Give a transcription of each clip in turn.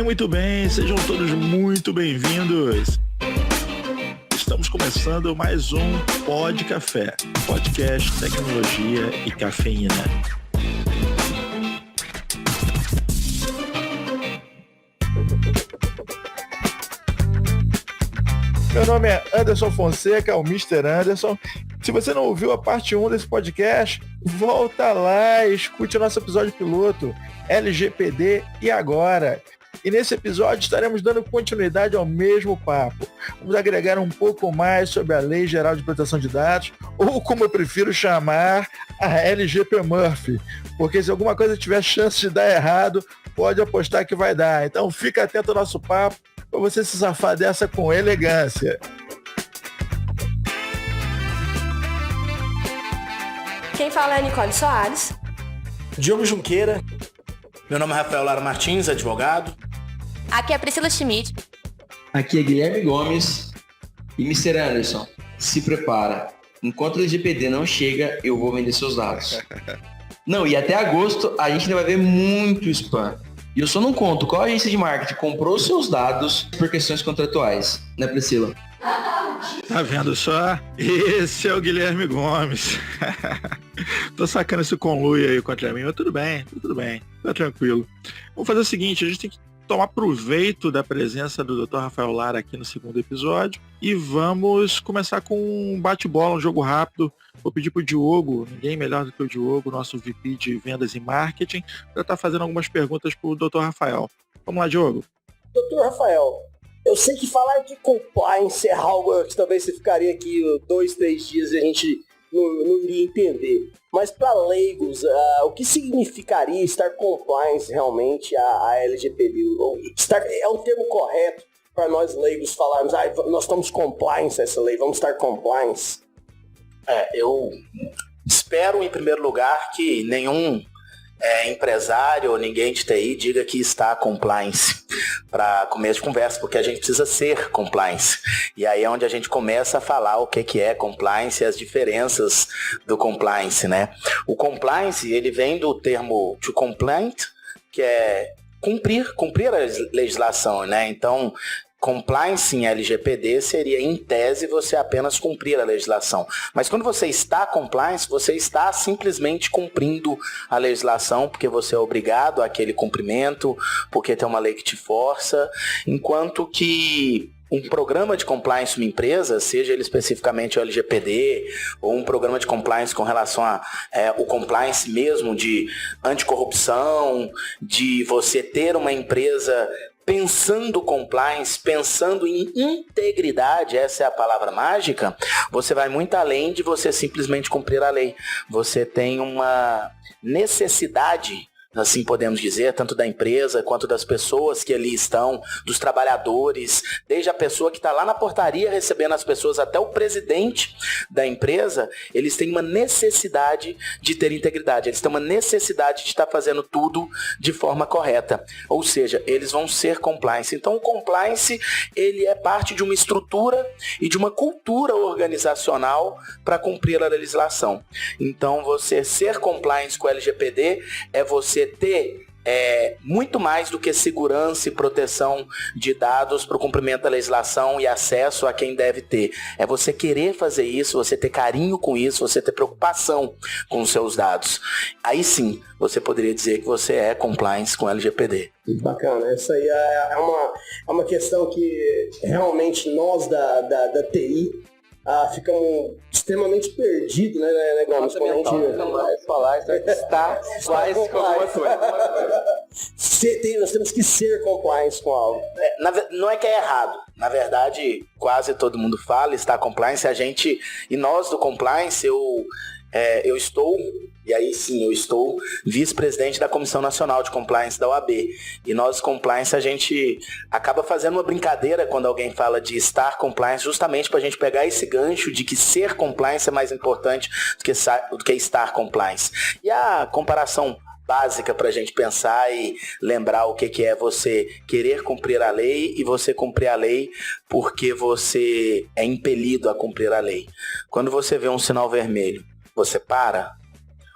Muito bem, sejam todos muito bem-vindos. Estamos começando mais um Pod Café, podcast, tecnologia e cafeína. Meu nome é Anderson Fonseca, o Mr. Anderson. Se você não ouviu a parte 1 desse podcast, volta lá e escute o nosso episódio piloto, LGPD e agora. E nesse episódio estaremos dando continuidade ao mesmo papo. Vamos agregar um pouco mais sobre a Lei Geral de Proteção de Dados, ou como eu prefiro chamar, a LGP Murphy. Porque se alguma coisa tiver chance de dar errado, pode apostar que vai dar. Então fica atento ao nosso papo, para você se safar dessa com elegância. Quem fala é a Nicole Soares. Diogo Junqueira. Meu nome é Rafael Lara Martins, advogado. Aqui é Priscila Schmidt. Aqui é Guilherme Gomes. E Mr. Anderson, se prepara. Enquanto o LGPD não chega, eu vou vender seus dados. Não, e até agosto a gente ainda vai ver muito spam. E eu só não conto qual agência de marketing comprou seus dados por questões contratuais, né, Priscila? Tá vendo só? Esse é o Guilherme Gomes. Tô sacando esse conluio aí contra mim, mas tudo bem, tá tranquilo. Vamos fazer o seguinte, a gente tem que tomar proveito da presença do Dr. Rafael Lara aqui no segundo episódio e vamos começar com um bate-bola, um jogo rápido. Vou pedir pro Diogo, ninguém melhor do que o Diogo, nosso VP de Vendas e Marketing, para estar fazendo algumas perguntas pro Dr. Rafael. Vamos lá, Diogo. Dr. Rafael, eu sei que falar de compliance é algo que talvez você ficaria aqui 2, 3 dias e a gente não iria entender. Mas para leigos, o que significaria estar compliance realmente a LGPD? É um termo correto para nós leigos falarmos, nós estamos compliance a essa lei, vamos estar compliance? Eu espero, em primeiro lugar, que nenhum empresário ou ninguém de TI diga que está compliance para começo de conversa, porque a gente precisa ser compliance. E aí é onde a gente começa a falar o que é compliance e as diferenças do compliance, né? O compliance, ele vem do termo to compliant, que é cumprir a legislação, né? Então, compliance em LGPD seria, em tese, você apenas cumprir a legislação. Mas quando você está compliance, você está simplesmente cumprindo a legislação, porque você é obrigado àquele cumprimento, porque tem uma lei que te força, enquanto que um programa de compliance de uma empresa, seja ele especificamente o LGPD, ou um programa de compliance com relação o compliance mesmo de anticorrupção, de você ter uma empresa pensando compliance, pensando em integridade, essa é a palavra mágica, você vai muito além de você simplesmente cumprir a lei. Você tem uma necessidade, assim podemos dizer, tanto da empresa quanto das pessoas que ali estão, dos trabalhadores, desde a pessoa que está lá na portaria recebendo as pessoas até o presidente da empresa, eles têm uma necessidade de ter integridade, eles têm uma necessidade de estar fazendo tudo de forma correta, ou seja, eles vão ser compliance. Então o compliance, ele é parte de uma estrutura e de uma cultura organizacional para cumprir a legislação. Então você ser compliance com o LGPD é você ter muito mais do que segurança e proteção de dados para o cumprimento da legislação e acesso a quem deve ter. É você querer fazer isso, você ter carinho com isso, você ter preocupação com os seus dados. Aí sim, você poderia dizer que você é compliance com LGPD. Bacana, essa aí é uma questão que realmente nós da TI ficamos extremamente perdidos, né, Gomes? Quando a gente vai falar, está quase como uma coisa. Nós temos que ser compliance com algo. Não é que é errado. Na verdade, quase todo mundo fala, está compliance. E nós do compliance, eu estou, e aí sim, eu estou vice-presidente da Comissão Nacional de Compliance da OAB. E nós, compliance, a gente acaba fazendo uma brincadeira quando alguém fala de estar compliance, justamente para a gente pegar esse gancho de que ser compliance é mais importante do que estar compliance. E a comparação básica para a gente pensar e lembrar o que é você querer cumprir a lei e você cumprir a lei porque você é impelido a cumprir a lei. Quando você vê um sinal vermelho, você para?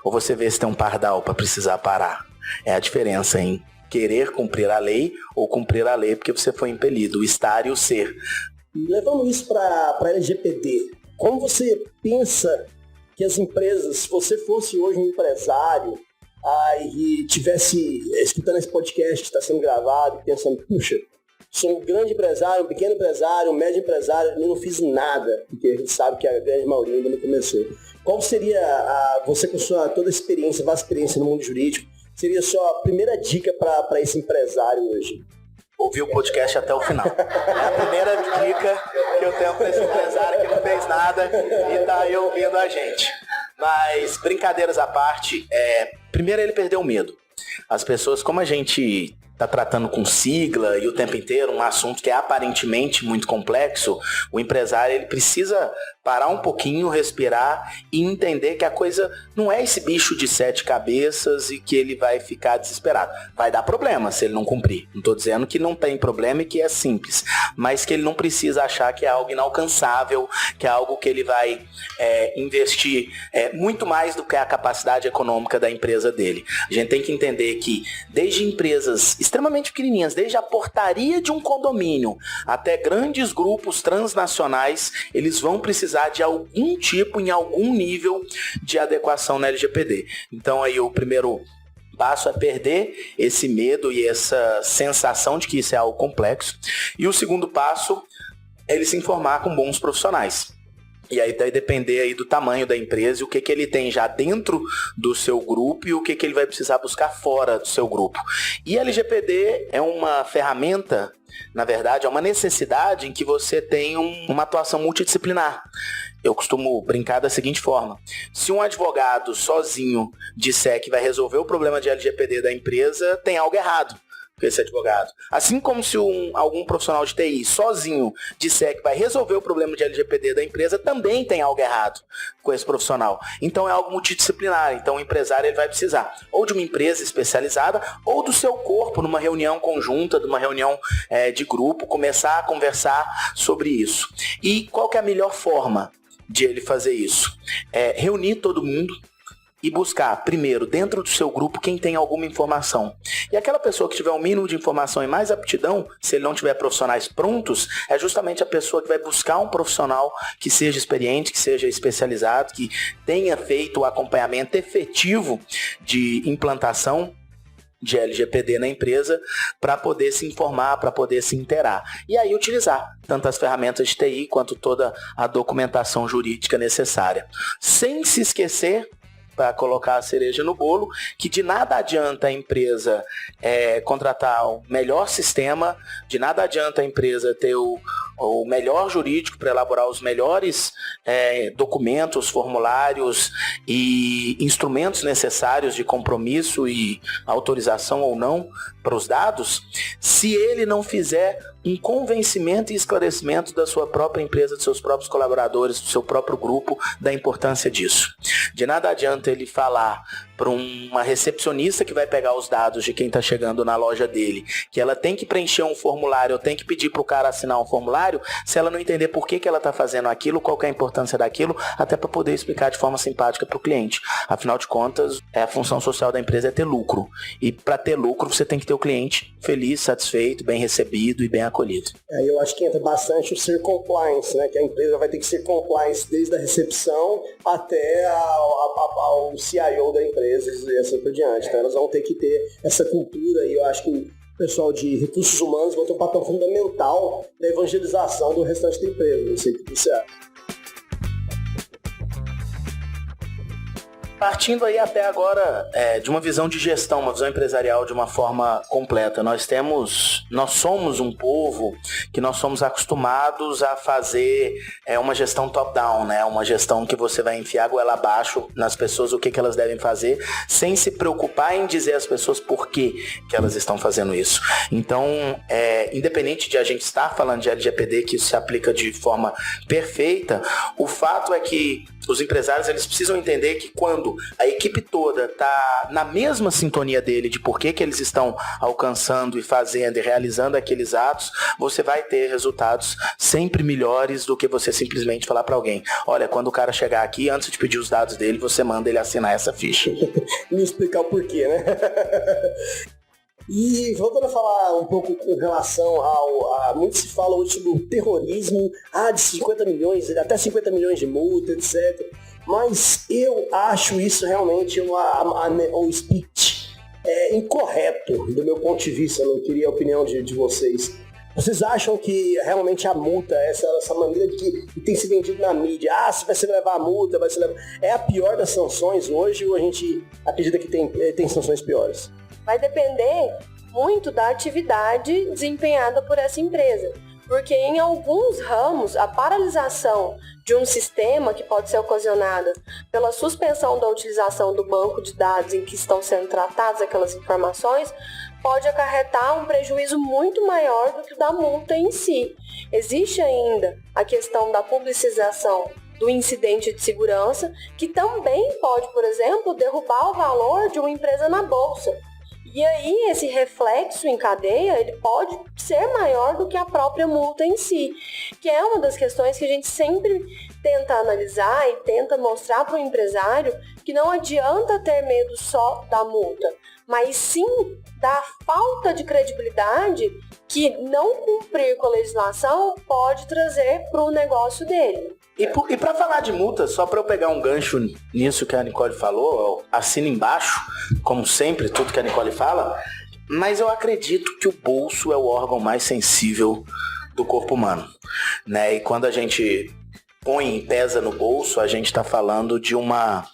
Ou você vê se tem um pardal para precisar parar? É a diferença, hein? querer cumprir a lei ou cumprir a lei porque você foi impelido, o estar e o ser. Levando isso para LGPD, como você pensa que as empresas, se você fosse hoje um empresário e tivesse escutando esse podcast que está sendo gravado, pensando, puxa, sou um grande empresário, um pequeno empresário, um médio empresário, eu não fiz nada, porque a gente sabe que a grande maioria ainda não começou. Qual seria, você com sua toda a experiência, vasta experiência no mundo jurídico, seria a sua primeira dica para esse empresário hoje? Ouvir o podcast até o final. É a primeira dica que eu tenho para esse empresário que não fez nada e está aí ouvindo a gente. Mas, brincadeiras à parte, primeiro ele perdeu o medo. As pessoas, como a gente está tratando com sigla e o tempo inteiro um assunto que é aparentemente muito complexo, o empresário ele precisa parar um pouquinho, respirar e entender que a coisa não é esse bicho de 7 cabeças e que ele vai ficar desesperado. Vai dar problema se ele não cumprir. Não estou dizendo que não tem problema e que é simples, mas que ele não precisa achar que é algo inalcançável, que é algo que ele vai investir muito mais do que a capacidade econômica da empresa dele. A gente tem que entender que desde empresas extremamente pequenininhas, desde a portaria de um condomínio até grandes grupos transnacionais, eles vão precisar de algum tipo, em algum nível de adequação na LGPD. Então aí o primeiro passo é perder esse medo e essa sensação de que isso é algo complexo. E o segundo passo é ele se informar com bons profissionais. E aí vai depender aí do tamanho da empresa e o que ele tem já dentro do seu grupo e o que ele vai precisar buscar fora do seu grupo. E a LGPD é uma ferramenta, na verdade, é uma necessidade em que você tem uma atuação multidisciplinar. Eu costumo brincar da seguinte forma: se um advogado sozinho disser que vai resolver o problema de LGPD da empresa, tem algo errado com esse advogado. Assim como se algum profissional de TI sozinho disser que vai resolver o problema de LGPD da empresa, também tem algo errado com esse profissional. Então é algo multidisciplinar. Então o empresário ele vai precisar ou de uma empresa especializada ou do seu corpo, numa reunião conjunta, numa reunião de grupo, começar a conversar sobre isso. E qual que é a melhor forma de ele fazer isso? Reunir todo mundo e buscar, primeiro, dentro do seu grupo, quem tem alguma informação. E aquela pessoa que tiver um mínimo de informação e mais aptidão, se ele não tiver profissionais prontos, é justamente a pessoa que vai buscar um profissional que seja experiente, que seja especializado, que tenha feito o acompanhamento efetivo de implantação de LGPD na empresa para poder se informar, para poder se inteirar. E aí utilizar tanto as ferramentas de TI quanto toda a documentação jurídica necessária. Sem se esquecer, para colocar a cereja no bolo, que de nada adianta a empresa contratar o melhor sistema, de nada adianta a empresa ter o melhor jurídico para elaborar os melhores documentos, formulários e instrumentos necessários de compromisso e autorização ou não para os dados, se ele não fizer um convencimento e esclarecimento da sua própria empresa, dos seus próprios colaboradores, do seu próprio grupo, da importância disso. De nada adianta ele falar para uma recepcionista que vai pegar os dados de quem está chegando na loja dele, que ela tem que preencher um formulário, ou tem que pedir para o cara assinar um formulário, se ela não entender por que ela está fazendo aquilo, qual que é a importância daquilo, até para poder explicar de forma simpática para o cliente. Afinal de contas, a função social da empresa é ter lucro. E para ter lucro, você tem que ter o cliente feliz, satisfeito, bem recebido e bem acolhido. Eu acho que entra bastante o ser compliance, né? Que a empresa vai ter que ser compliance desde a recepção até ao CIO da empresa e assim por diante. Então elas vão ter que ter essa cultura e eu acho que o pessoal de recursos humanos vai ter um papel fundamental na evangelização do restante da empresa. Não sei o que você acha. Partindo aí até agora de uma visão de gestão, uma visão empresarial de uma forma completa, nós somos um povo que nós somos acostumados a fazer uma gestão top-down, né? Uma gestão que você vai enfiar a goela abaixo nas pessoas o que elas devem fazer, sem se preocupar em dizer às pessoas por que elas estão fazendo isso. Então, independente de a gente estar falando de LGPD, que isso se aplica de forma perfeita, o fato é que os empresários eles precisam entender que quando a equipe toda está na mesma sintonia dele de por que eles estão alcançando e fazendo e realizando aqueles atos, você vai ter resultados sempre melhores do que você simplesmente falar para alguém: olha, quando o cara chegar aqui, antes de pedir os dados dele, você manda ele assinar essa ficha. Me explicar o porquê, né? E voltando a falar um pouco com relação muito se fala hoje sobre o terrorismo, de 50 milhões, até 50 milhões de multa, etc. Mas eu acho isso realmente um speech incorreto do meu ponto de vista, eu não queria a opinião de vocês. Vocês acham que realmente a multa, essa maneira de que tem se vendido na mídia, se vai se levar a multa, vai se levar... é a pior das sanções hoje ou a gente acredita que tem sanções piores? Vai depender muito da atividade desempenhada por essa empresa. Porque em alguns ramos, a paralisação de um sistema que pode ser ocasionada pela suspensão da utilização do banco de dados em que estão sendo tratadas aquelas informações, pode acarretar um prejuízo muito maior do que o da multa em si. Existe ainda a questão da publicização do incidente de segurança, que também pode, por exemplo, derrubar o valor de uma empresa na bolsa. E aí, esse reflexo em cadeia, ele pode ser maior do que a própria multa em si, que é uma das questões que a gente sempre tenta analisar e tenta mostrar para o empresário que não adianta ter medo só da multa, mas sim da falta de credibilidade que não cumprir com a legislação pode trazer para o negócio dele. E para falar de multa, só para eu pegar um gancho nisso que a Nicole falou, assina embaixo, como sempre, tudo que a Nicole fala, mas eu acredito que o bolso é o órgão mais sensível do corpo humano, né? E quando a gente põe e pesa no bolso, a gente está falando de uma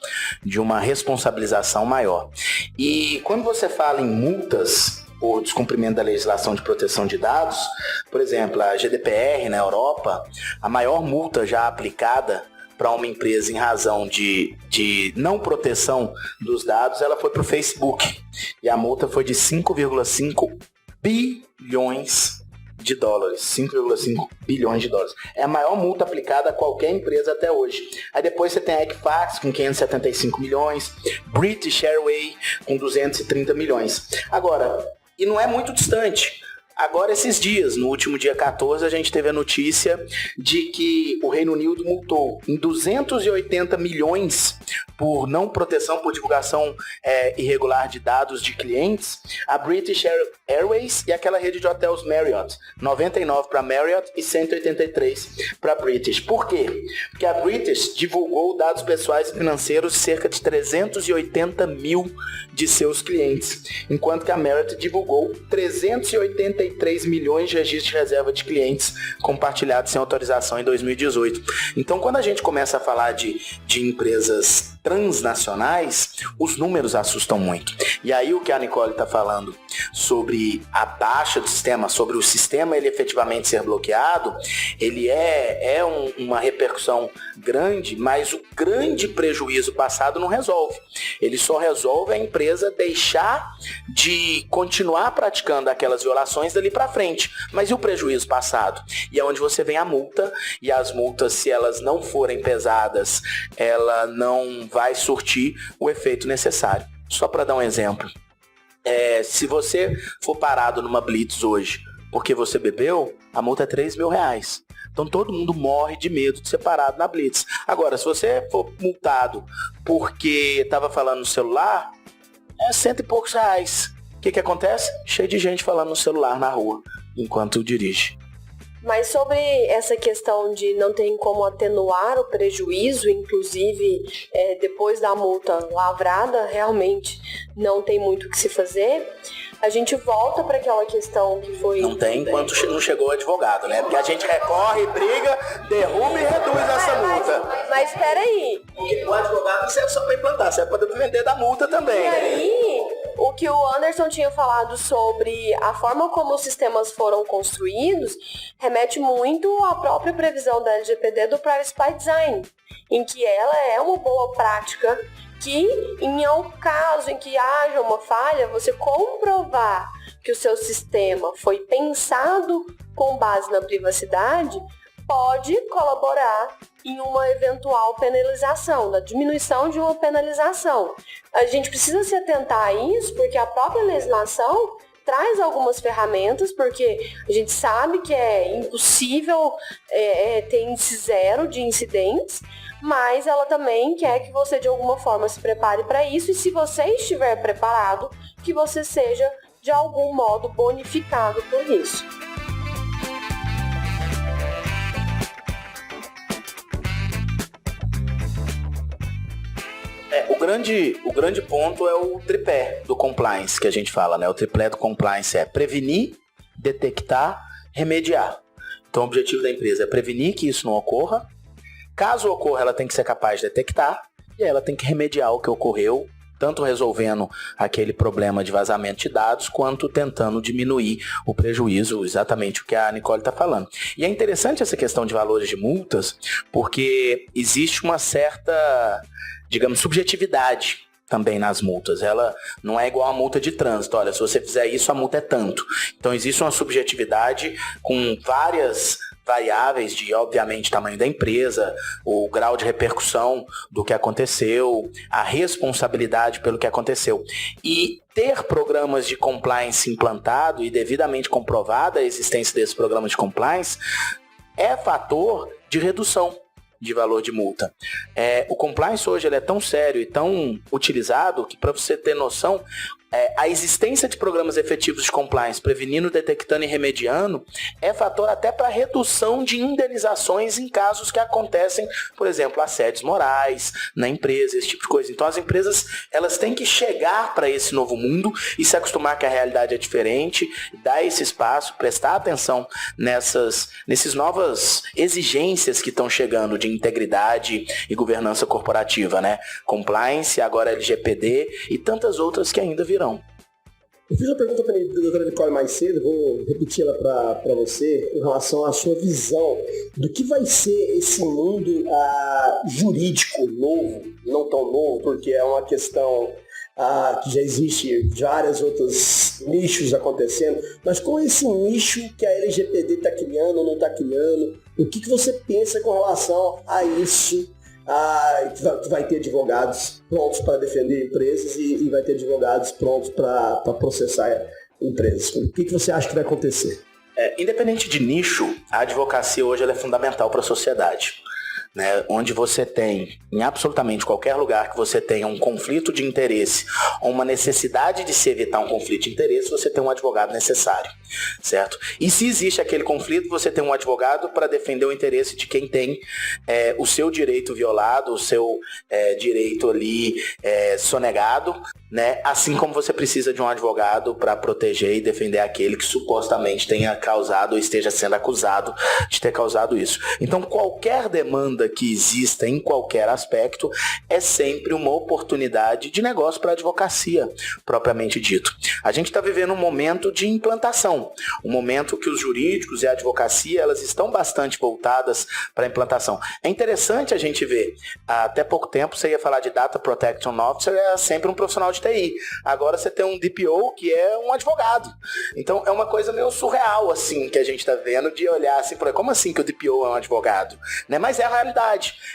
responsabilização maior. E quando você fala em multas por descumprimento da legislação de proteção de dados, por exemplo, a GDPR na Europa, a maior multa já aplicada para uma empresa em razão de não proteção dos dados, ela foi para o Facebook. E a multa foi de 5,5 bilhões de dólares. 5,5 bilhões de dólares. É a maior multa aplicada a qualquer empresa até hoje. Aí depois você tem a Equifax com 575 milhões, British Airways com 230 milhões. Agora, e não é muito distante. Agora, esses dias, no último dia 14, a gente teve a notícia de que o Reino Unido multou em 280 milhões por não proteção, por divulgação irregular de dados de clientes, a British Airways e aquela rede de hotéis Marriott. 99 para Marriott e 183 para British. Por quê? Porque a British divulgou dados pessoais e financeiros de cerca de 380 mil de seus clientes, enquanto que a Marriott divulgou 383 milhões de registros de reserva de clientes compartilhados sem autorização em 2018. Então, quando a gente começa a falar de empresas transnacionais, os números assustam muito. E aí o que a Nicole está falando sobre a baixa do sistema, sobre o sistema ele efetivamente ser bloqueado, ele é uma repercussão grande, mas o grande prejuízo passado não resolve. Ele só resolve a empresa deixar de continuar praticando aquelas violações dali para frente. Mas e o prejuízo passado? E é onde você vem a multa, e as multas, se elas não forem pesadas, ela não vai surtir o efeito necessário. Só para dar um exemplo, se você for parado numa blitz hoje porque você bebeu, a multa é R$3.000. Então todo mundo morre de medo de ser parado na blitz. Agora, se você for multado porque estava falando no celular, é R$100 e poucos. O que acontece? Cheio de gente falando no celular na rua enquanto dirige. Mas sobre essa questão de não ter como atenuar o prejuízo, inclusive depois da multa lavrada, realmente não tem muito o que se fazer. A gente volta para aquela questão que foi... Não tem enquanto não chegou o advogado, né? Porque a gente recorre, briga, derruba e reduz essa multa. Mas peraí. Porque o advogado não serve só para implantar, serve para depender da multa também. E aí, o que o Anderson tinha falado sobre a forma como os sistemas foram construídos remete muito à própria previsão da LGPD do Privacy by Design, em que ela é uma boa prática que, em um caso em que haja uma falha, você comprovar que o seu sistema foi pensado com base na privacidade, pode colaborar em uma eventual penalização, da diminuição de uma penalização. A gente precisa se atentar a isso, porque a própria legislação traz algumas ferramentas, porque a gente sabe que é impossível ter índice zero de incidentes, mas ela também quer que você de alguma forma se prepare para isso, e se você estiver preparado, que você seja de algum modo bonificado por isso. O grande ponto é o tripé do compliance que a gente fala, né? O tripé do compliance é prevenir, detectar, remediar. Então o objetivo da empresa é prevenir que isso não ocorra. Caso ocorra, ela tem que ser capaz de detectar e ela tem que remediar o que ocorreu, tanto resolvendo aquele problema de vazamento de dados, quanto tentando diminuir o prejuízo, exatamente o que a Nicole está falando. E é interessante essa questão de valores de multas, porque existe uma certa, digamos, subjetividade também nas multas. Ela não é igual a multa de trânsito. Olha, se você fizer isso, a multa é tanto. Então existe uma subjetividade com várias variáveis de, obviamente, tamanho da empresa, o grau de repercussão do que aconteceu, a responsabilidade pelo que aconteceu. E ter programas de compliance implantado e devidamente comprovada a existência desses programas de compliance é fator de redução de valor de multa. O compliance hoje ele é tão sério e tão utilizado que, para você ter noção, a existência de programas efetivos de compliance, prevenindo, detectando e remediando, é fator até para redução de indenizações em casos que acontecem, por exemplo, assédios morais na empresa, esse tipo de coisa. Então as empresas elas têm que chegar para esse novo mundo e se acostumar que a realidade é diferente, dar esse espaço, prestar atenção nesses novas exigências que estão chegando de integridade e governança corporativa, né? Compliance, agora LGPD e tantas outras que ainda virão. Eu fiz uma pergunta para a doutora Nicole mais cedo, vou repetir ela para você, em relação à sua visão do que vai ser esse mundo jurídico novo, não tão novo, porque é uma questão que já existe vários outros nichos acontecendo, mas com esse nicho que a LGPD está criando ou não está criando, o que você pensa com relação a isso? Que vai ter advogados prontos para defender empresas e vai ter advogados prontos para processar empresas. O que você acha que vai acontecer? Independente de nicho, a advocacia hoje ela é fundamental para a sociedade. Né, onde você tem, em absolutamente qualquer lugar que você tenha um conflito de interesse ou uma necessidade de se evitar um conflito de interesse, você tem um advogado necessário, certo? E se existe aquele conflito, você tem um advogado para defender o interesse de quem tem o seu direito violado, o seu direito ali sonegado, né? Assim como você precisa de um advogado para proteger e defender aquele que supostamente tenha causado ou esteja sendo acusado de ter causado isso. Então, qualquer demanda que exista em qualquer aspecto é sempre uma oportunidade de negócio para a advocacia, propriamente dito. A gente está vivendo um momento de implantação, um momento que os jurídicos e a advocacia elas estão bastante voltadas para a implantação. É interessante a gente ver, até pouco tempo você ia falar de Data Protection Officer, é sempre um profissional de TI. Agora você tem um DPO que é um advogado. Então é uma coisa meio surreal assim que a gente está vendo, de olhar assim, como assim que o DPO é um advogado? Né? Mas é a realidade.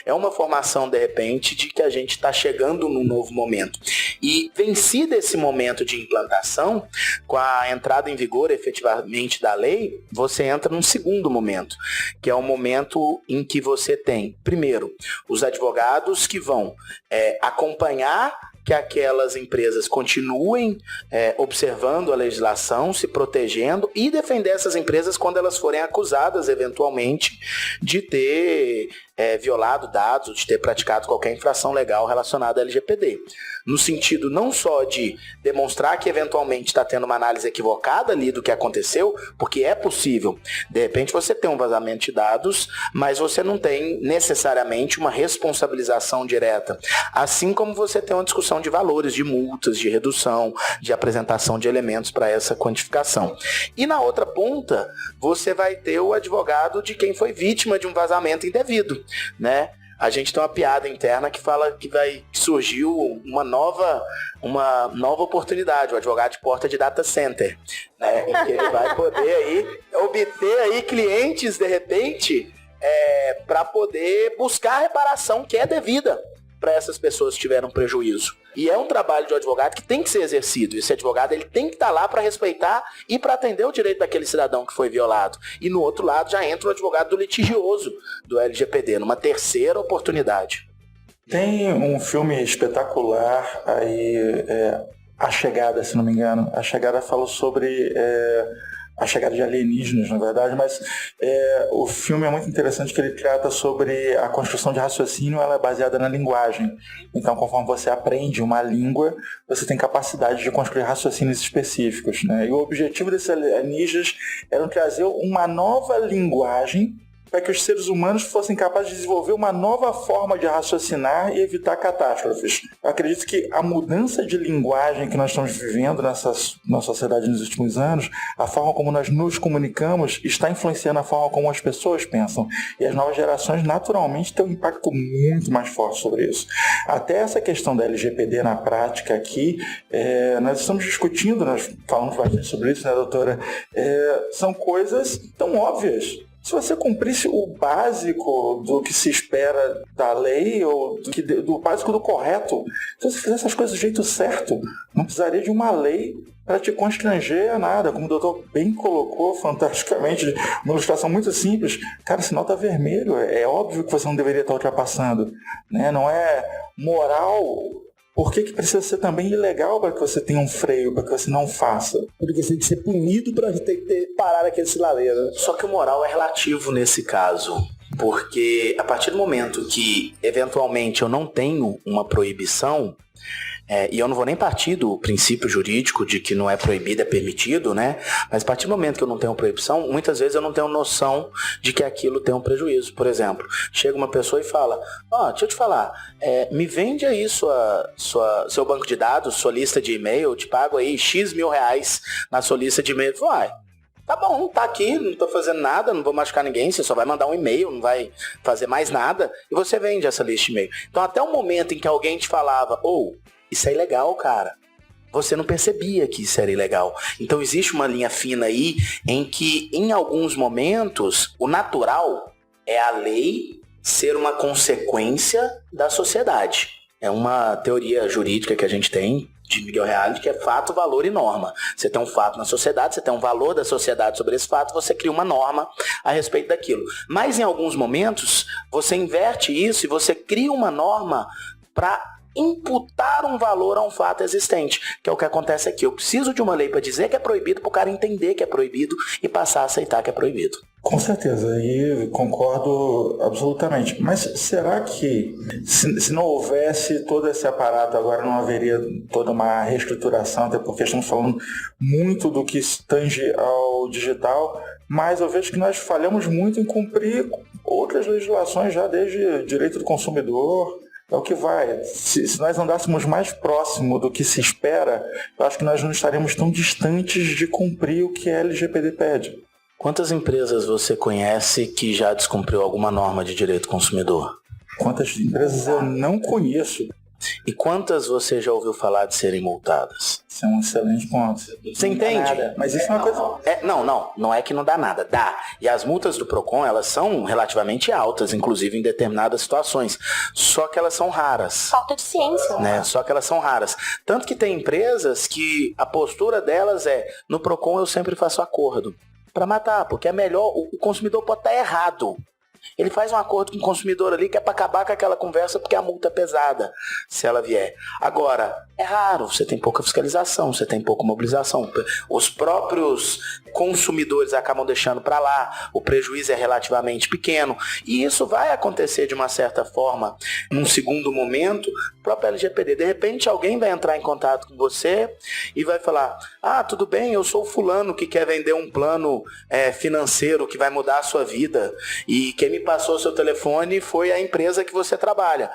É uma formação, de repente, de que a gente está chegando num novo momento. E vencido esse momento de implantação, com a entrada em vigor efetivamente da lei, você entra num segundo momento, que é o momento em que você tem, primeiro, os advogados que vão acompanhar que aquelas empresas continuem observando a legislação, se protegendo e defender essas empresas quando elas forem acusadas, eventualmente, de ter violado dados, de ter praticado qualquer infração legal relacionada à LGPD. No sentido não só de demonstrar que eventualmente está tendo uma análise equivocada ali do que aconteceu, porque é possível. De repente você tem um vazamento de dados, mas você não tem necessariamente uma responsabilização direta. Assim como você tem uma discussão de valores, de multas, de redução, de apresentação de elementos para essa quantificação. E na outra ponta, você vai ter o advogado de quem foi vítima de um vazamento indevido, né? A gente tem uma piada interna que fala que surgiu uma nova oportunidade, o advogado de porta de data center, né? Em que ele vai poder aí obter aí clientes, de repente, para poder buscar a reparação que é devida para essas pessoas que tiveram prejuízo. E é um trabalho de um advogado que tem que ser exercido. Esse advogado ele tem que estar lá para respeitar e para atender o direito daquele cidadão que foi violado. E no outro lado já entra o advogado do litigioso do LGPD, numa terceira oportunidade. Tem um filme espetacular aí, A Chegada, se não me engano. A Chegada falou sobre a chegada de alienígenas, na verdade, mas o filme é muito interessante que ele trata sobre a construção de raciocínio, ela é baseada na linguagem. Então, conforme você aprende uma língua, você tem capacidade de construir raciocínios específicos, né? E o objetivo desses alienígenas era trazer uma nova linguagem para que os seres humanos fossem capazes de desenvolver uma nova forma de raciocinar e evitar catástrofes. Eu acredito que a mudança de linguagem que nós estamos vivendo na sociedade nos últimos anos, a forma como nós nos comunicamos, está influenciando a forma como as pessoas pensam. E as novas gerações, naturalmente, têm um impacto muito mais forte sobre isso. Até essa questão da LGPD na prática aqui, nós estamos discutindo, nós falamos bastante sobre isso, né, doutora? São coisas tão óbvias. Se você cumprisse o básico do que se espera da lei, ou do básico do correto, se você fizesse as coisas do jeito certo, não precisaria de uma lei para te constranger a nada. Como o doutor bem colocou fantasticamente, uma ilustração muito simples, cara, o sinal está vermelho, é óbvio que você não deveria estar ultrapassando, né? Não é moral. Por que precisa ser também ilegal para que você tenha um freio, para que você não faça? Porque você tem que ser punido para ter que parar aquele sinaleiro. Só que o moral é relativo nesse caso. Porque a partir do momento que, eventualmente, eu não tenho uma proibição, e eu não vou nem partir do princípio jurídico de que não é proibido, é permitido, né? Mas a partir do momento que eu não tenho proibição, muitas vezes eu não tenho noção de que aquilo tem um prejuízo. Por exemplo, chega uma pessoa e fala, deixa eu te falar, me vende aí seu banco de dados, sua lista de e-mail, eu te pago aí X mil reais na sua lista de e-mail. Vai. Tá bom, tá aqui, não tô fazendo nada, não vou machucar ninguém, você só vai mandar um e-mail, não vai fazer mais nada, e você vende essa lista de e-mail. Então até o momento em que alguém te falava, isso é ilegal, cara. Você não percebia que isso era ilegal. Então existe uma linha fina aí em que, em alguns momentos, o natural é a lei ser uma consequência da sociedade. É uma teoria jurídica que a gente tem, de Miguel Reale, que é fato, valor e norma. Você tem um fato na sociedade, você tem um valor da sociedade sobre esse fato, você cria uma norma a respeito daquilo. Mas em alguns momentos, você inverte isso e você cria uma norma para imputar um valor a um fato existente, que é o que acontece aqui. Eu preciso de uma lei para dizer que é proibido, para o cara entender que é proibido e passar a aceitar que é proibido. Com certeza, e concordo absolutamente. Mas será que, se não houvesse todo esse aparato, agora não haveria toda uma reestruturação, até porque estamos falando muito do que tange ao digital, mas eu vejo que nós falhamos muito em cumprir outras legislações já, desde direito do consumidor. É o que vai. Se nós andássemos mais próximo do que se espera, eu acho que nós não estaríamos tão distantes de cumprir o que a LGPD pede. Quantas empresas você conhece que já descumpriu alguma norma de direito do consumidor? Quantas empresas eu não conheço. E quantas você já ouviu falar de serem multadas? Isso é um excelente ponto. Você entende? Mas isso é uma coisa... Não é que não dá nada, dá. E as multas do PROCON, elas são relativamente altas, inclusive em determinadas situações. Só que elas são raras. Falta de ciência. Né? Só que elas são raras. Tanto que tem empresas que a postura delas é, no PROCON eu sempre faço acordo para matar, porque é melhor, o consumidor pode estar errado. Ele faz um acordo com o consumidor ali que é para acabar com aquela conversa porque a multa é pesada, se ela vier. Agora, é raro, você tem pouca fiscalização, você tem pouca mobilização. Os próprios consumidores acabam deixando para lá, o prejuízo é relativamente pequeno. E isso vai acontecer de uma certa forma, num segundo momento, próprio LGPD. De repente alguém vai entrar em contato com você e vai falar, tudo bem, eu sou o fulano que quer vender um plano financeiro que vai mudar a sua vida. E quem me passou o seu telefone foi a empresa que você trabalha.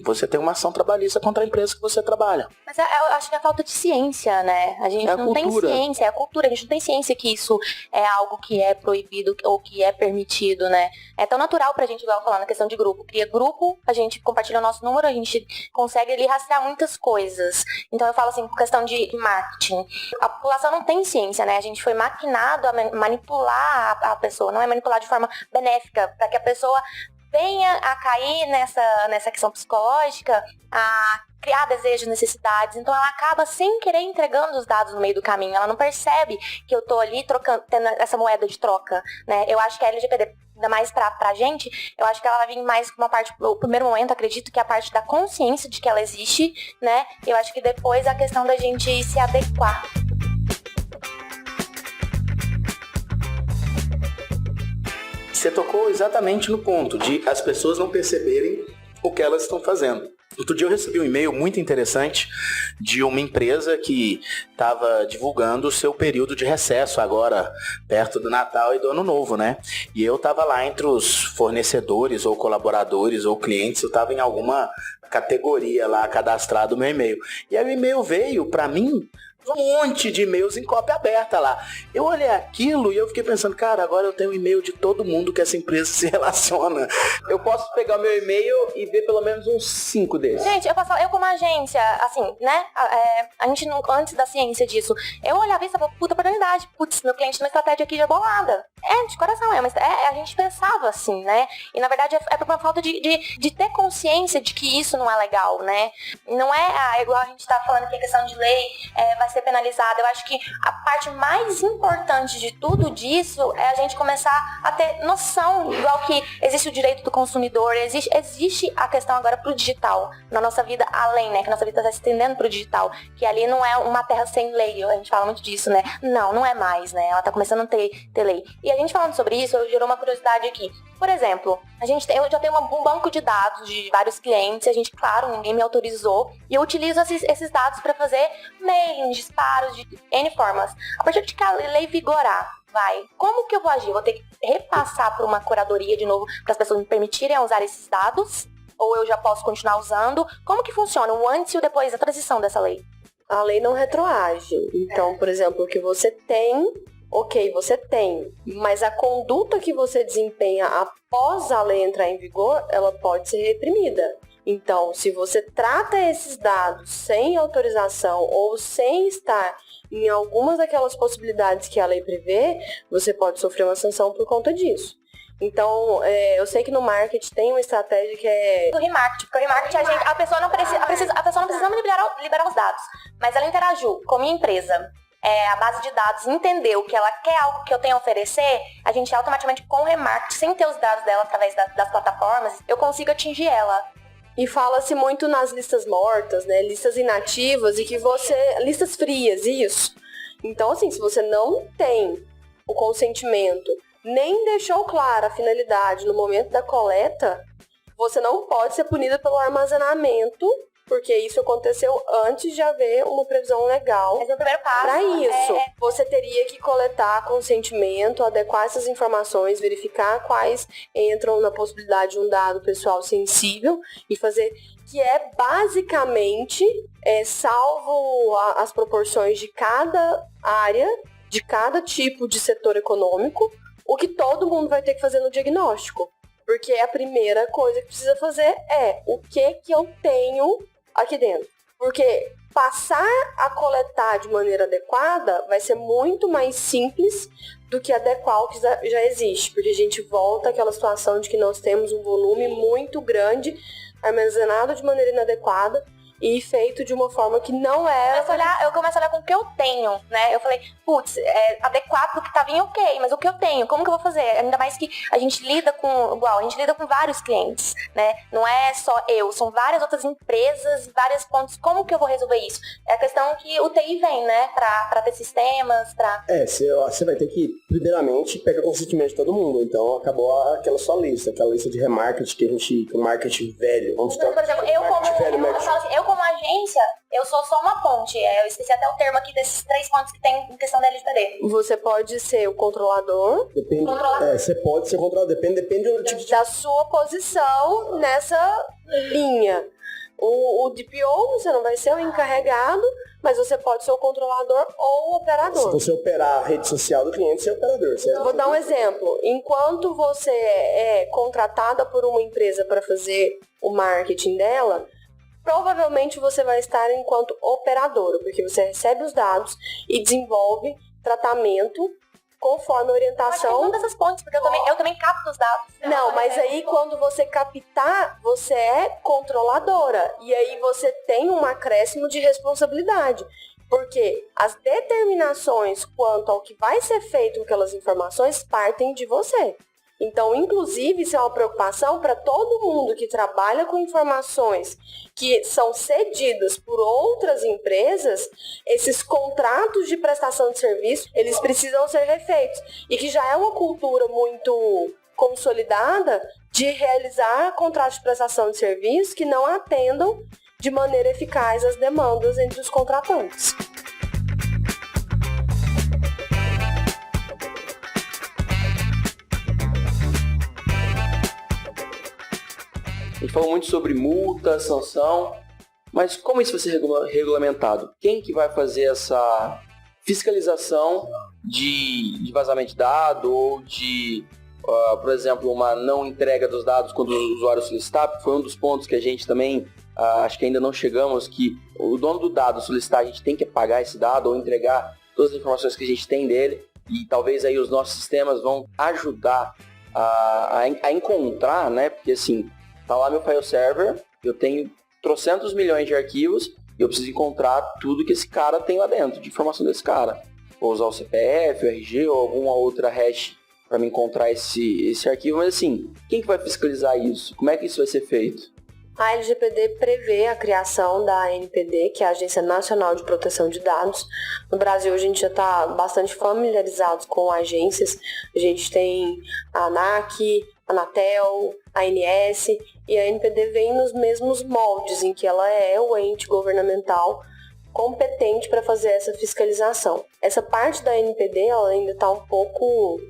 Você tem uma ação trabalhista contra a empresa que você trabalha. Mas eu acho que é a falta de ciência, né? A gente não tem ciência, é a cultura, a gente não tem ciência que isso é algo que é proibido ou que é permitido, né? É tão natural pra gente, igual eu falar na questão de grupo. Cria grupo, a gente compartilha o nosso número, a gente consegue ali rastrear muitas coisas. Então eu falo assim, por questão de marketing. A população não tem ciência, né? A gente foi maquinado a manipular a pessoa, não é manipular de forma benéfica, para que a pessoa venha a cair nessa questão psicológica, a criar desejos, necessidades, então ela acaba sem querer entregando os dados no meio do caminho, ela não percebe que eu tô ali trocando, tendo essa moeda de troca, né? Eu acho que a LGPD, ainda mais pra gente, eu acho que ela vai vir mais com uma parte, no primeiro momento, acredito que a parte da consciência de que ela existe, né? Eu acho que depois a questão da gente se adequar. Você tocou exatamente no ponto de as pessoas não perceberem o que elas estão fazendo. Outro dia eu recebi um e-mail muito interessante de uma empresa que estava divulgando o seu período de recesso agora, perto do Natal e do Ano Novo, né? E eu estava lá entre os fornecedores ou colaboradores ou clientes, eu estava em alguma categoria lá cadastrado no meu e-mail. E aí o e-mail veio para mim, um monte de e-mails em cópia aberta lá. Eu olhei aquilo e eu fiquei pensando, cara, agora eu tenho um e-mail de todo mundo que essa empresa se relaciona. Eu posso pegar o meu e-mail e ver pelo menos uns 5 desses. Gente, eu como agência, assim, né, a gente não, antes da ciência disso, eu olhava isso e falava, puta oportunidade, putz, meu cliente tem uma estratégia aqui de bolada. De coração, a gente pensava assim, né, e na verdade é por uma falta de ter consciência de que isso não é legal, né, não é igual a gente tá falando que a questão de lei vai ser penalizada. Eu acho que a parte mais importante de tudo disso é a gente começar a ter noção, igual que existe o direito do consumidor, existe a questão agora pro digital, na nossa vida além, né, que a nossa vida está se estendendo pro digital, que ali não é uma terra sem lei, a gente fala muito disso, né, não é mais, né, ela tá começando a ter lei. E a gente falando sobre isso, gerou uma curiosidade aqui. Por exemplo, eu já tenho um banco de dados de vários clientes, a gente, claro, ninguém me autorizou, e eu utilizo esses dados para fazer mailings, disparos de N formas. A partir de que a lei vigorar, como que eu vou agir? Eu vou ter que repassar por uma curadoria de novo para as pessoas me permitirem usar esses dados? Ou eu já posso continuar usando? Como que funciona o antes e o depois da transição dessa lei? A lei não retroage. Então, por exemplo, o que você tem, ok, você tem, mas a conduta que você desempenha após a lei entrar em vigor, ela pode ser reprimida. Então, se você trata esses dados sem autorização ou sem estar em algumas daquelas possibilidades que a lei prevê, você pode sofrer uma sanção por conta disso. Então, eu sei que no marketing tem uma estratégia que é... Do remarketing, porque o remarketing a pessoa não precisa liberar os dados, mas ela interagiu com a minha empresa. A base de dados entendeu que ela quer algo que eu tenho a oferecer, a gente automaticamente com o remarketing, sem ter os dados dela através das plataformas, eu consigo atingir ela. E fala-se muito nas listas mortas, né? Listas inativas e que listas frias, isso. Então, assim, se você não tem o consentimento, nem deixou clara a finalidade no momento da coleta, você não pode ser punida pelo armazenamento, porque isso aconteceu antes de haver uma previsão legal. Mas o primeiro passo para isso. Você teria que coletar consentimento, adequar essas informações, verificar quais entram na possibilidade de um dado pessoal sensível e fazer, que é basicamente, salvo as proporções de cada área, de cada tipo de setor econômico, o que todo mundo vai ter que fazer no diagnóstico. Porque a primeira coisa que precisa fazer é o que eu tenho aqui dentro. Porque passar a coletar de maneira adequada vai ser muito mais simples do que adequar o que já existe. Porque a gente volta àquela situação de que nós temos um volume muito grande, armazenado de maneira inadequada e feito de uma forma que não era... Eu começo a olhar com o que eu tenho, né? Eu falei, putz, adequado do que tava em ok, mas o que eu tenho, como que eu vou fazer? Ainda mais que a gente lida com vários clientes, né? Não é só são várias outras empresas, vários pontos. Como que eu vou resolver isso? É a questão que o TI vem, né? Pra ter sistemas, pra... Você vai ter que, primeiramente, pegar o consentimento de todo mundo. Então, acabou aquela lista de remarketing que o marketing velho, vamos por exemplo, eu como agência, eu sou só uma ponte. Eu esqueci até o termo aqui desses 3 pontos que tem em questão da LGPD. Você pode ser o controlador. Você pode ser o controlador. Depende do tipo da sua posição nessa linha. O DPO, você não vai ser o encarregado, mas você pode ser o controlador ou o operador. Se você operar a rede social do cliente, você é operador, certo? Vou dar um exemplo. Enquanto você é contratada por uma empresa para fazer o marketing dela, provavelmente você vai estar enquanto operador, porque você recebe os dados e desenvolve tratamento conforme a orientação. Mas dessas pontes, porque eu também capto os dados. Não, mas aí quando você captar, você é controladora. E aí você tem um acréscimo de responsabilidade. Porque as determinações quanto ao que vai ser feito com aquelas informações partem de você. Então, inclusive, isso é uma preocupação para todo mundo que trabalha com informações que são cedidas por outras empresas. Esses contratos de prestação de serviço, eles precisam ser refeitos. E que já é uma cultura muito consolidada de realizar contratos de prestação de serviço que não atendam de maneira eficaz as demandas entre os contratantes. A gente falou muito sobre multa, sanção, mas como isso vai ser regulamentado? Quem que vai fazer essa fiscalização de vazamento de dado ou de, por exemplo, uma não entrega dos dados quando o usuário solicitar? Foi um dos pontos que a gente também, acho que ainda não chegamos, que o dono do dado solicitar, a gente tem que pagar esse dado ou entregar todas as informações que a gente tem dele, e talvez aí os nossos sistemas vão ajudar a encontrar, né? Porque assim, tá lá meu file server, eu tenho trocentos milhões de arquivos e eu preciso encontrar tudo que esse cara tem lá dentro, de informação desse cara. Vou usar o CPF, o RG ou alguma outra hash para me encontrar esse arquivo. Mas assim, quem que vai fiscalizar isso? Como é que isso vai ser feito? A LGPD prevê a criação da ANPD, que é a Agência Nacional de Proteção de Dados. No Brasil, a gente já está bastante familiarizado com agências. A gente tem a ANAC, a Anatel, a ANS, e a ANPD vem nos mesmos moldes em que ela é o ente governamental competente para fazer essa fiscalização. Essa parte da ANPD ela ainda está um pouco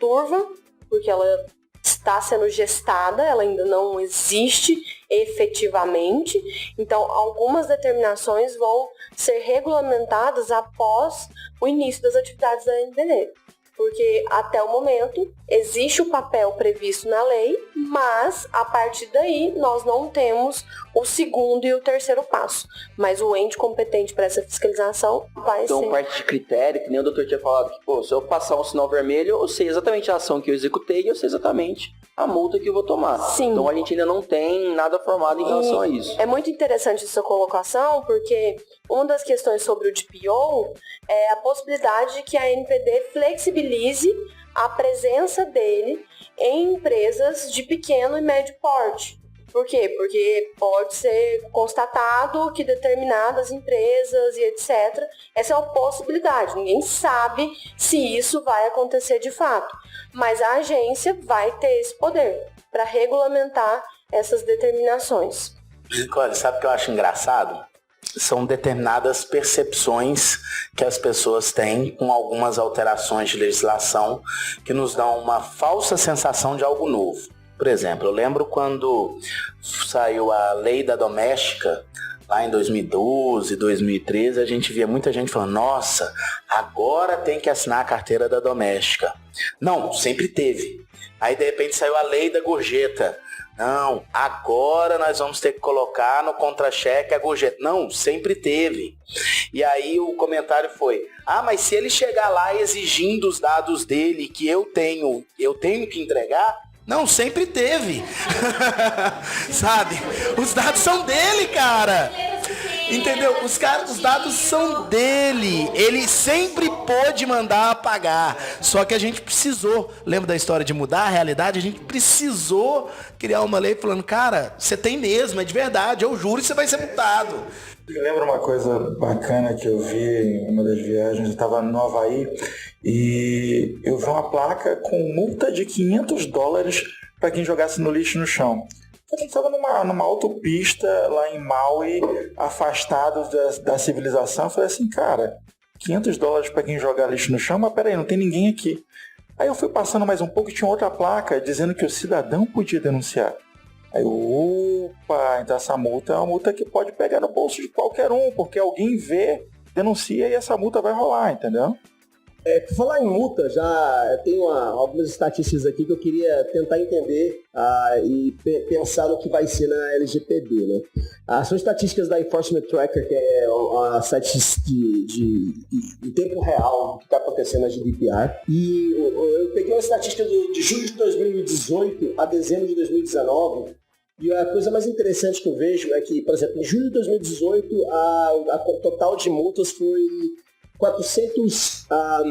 turva, porque ela está sendo gestada, ela ainda não existe efetivamente. Então, algumas determinações vão ser regulamentadas após o início das atividades da ANPD. Porque até o momento existe o papel previsto na lei, mas a partir daí nós não temos o segundo e o terceiro passo. Mas o ente competente para essa fiscalização vai ser... Então, parte de critério, que nem o doutor tinha falado, que se eu passar um sinal vermelho, eu sei exatamente a ação que eu executei e eu sei exatamente a multa que eu vou tomar. Sim. Então a gente ainda não tem nada formado em relação a isso. É muito interessante essa colocação, porque uma das questões sobre o DPO é a possibilidade de que a ANPD flexibilize a presença dele em empresas de pequeno e médio porte. Por quê? Porque pode ser constatado que determinadas empresas e etc. Essa é uma possibilidade. Ninguém sabe se isso vai acontecer de fato. Mas a agência vai ter esse poder para regulamentar essas determinações. Nicole, sabe o que eu acho engraçado? São determinadas percepções que as pessoas têm com algumas alterações de legislação que nos dão uma falsa sensação de algo novo. Por exemplo, eu lembro quando saiu a lei da doméstica, lá em 2012, 2013, a gente via muita gente falando, nossa, agora tem que assinar a carteira da doméstica. Não, sempre teve. Aí de repente saiu a lei da gorjeta. Não, agora nós vamos ter que colocar no contra-cheque a gorjeta. Não, sempre teve. E aí o comentário foi, mas se ele chegar lá exigindo os dados dele que eu tenho que entregar, não, sempre teve. Sabe? Os dados são dele, cara. Entendeu? Os dados são dele. Ele sempre pôde mandar apagar. Só que a gente precisou, lembra da história de mudar a realidade? A gente precisou criar uma lei falando, cara, você tem mesmo, é de verdade, eu juro que você vai ser multado. Eu lembro uma coisa bacana que eu vi em uma das viagens, eu estava no Havaí e eu vi uma placa com multa de $500 para quem jogasse no lixo no chão. A gente estava numa autopista lá em Maui, afastado da civilização. Eu falei assim, cara, $500 para quem jogar lixo no chão, mas peraí, não tem ninguém aqui. Aí eu fui passando mais um pouco e tinha outra placa dizendo que o cidadão podia denunciar. Aí opa, então essa multa é uma multa que pode pegar no bolso de qualquer um, porque alguém vê, denuncia e essa multa vai rolar, entendeu? Falar em multa, já tenho algumas estatísticas aqui que eu queria tentar entender e pensar no que vai ser na LGPD, né? São estatísticas da Enforcement Tracker, que é uma site de tempo real do que está acontecendo na GDPR. E eu peguei uma estatística de julho de 2018 a dezembro de 2019. E a coisa mais interessante que eu vejo é que, por exemplo, em julho de 2018, a total de multas foi 400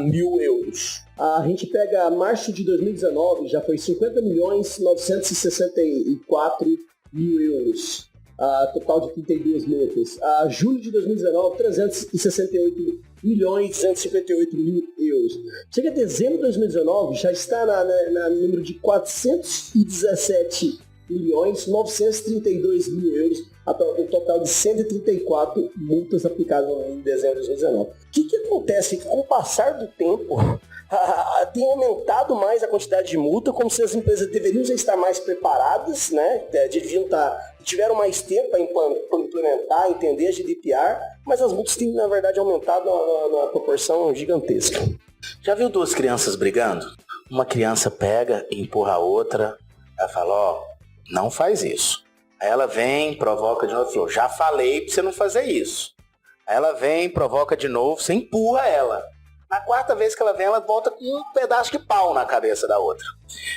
mil euros. A gente pega março de 2019, já foi 50.964 mil euros. Total de 32 multas. Julho de 2019, 368.258 mil euros. Chega a dezembro de 2019, já está no número de 417.932 mil euros, um total de 134 multas aplicadas em dezembro de 2019. O que acontece? Que com o passar do tempo, tem aumentado mais a quantidade de multa, como se as empresas deveriam já estar mais preparadas, né? Tiveram mais tempo para implementar, entender a GDPR, mas as multas têm, na verdade, aumentado numa proporção gigantesca. Já viu duas crianças brigando? Uma criança pega e empurra a outra, ela fala, não faz isso. Aí ela vem, provoca de novo, falou, já falei pra você não fazer isso. Aí ela vem, provoca de novo, você empurra ela. Na quarta vez que ela vem, ela volta com um pedaço de pau na cabeça da outra.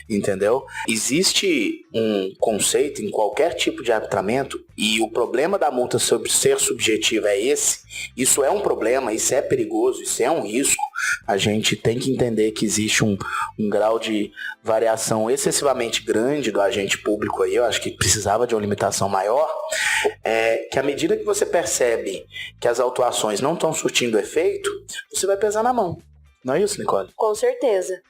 Entendeu? Existe um conceito em qualquer tipo de arbitramento, e o problema da multa sobre ser subjetiva é esse. Isso é um problema, isso é perigoso, isso é um risco. A gente tem que entender que existe um grau de variação excessivamente grande do agente público aí. Eu acho que precisava de uma limitação maior. Que à medida que você percebe que as autuações não estão surtindo efeito, você vai pesar na mão. Não é isso, Nicole? Com certeza.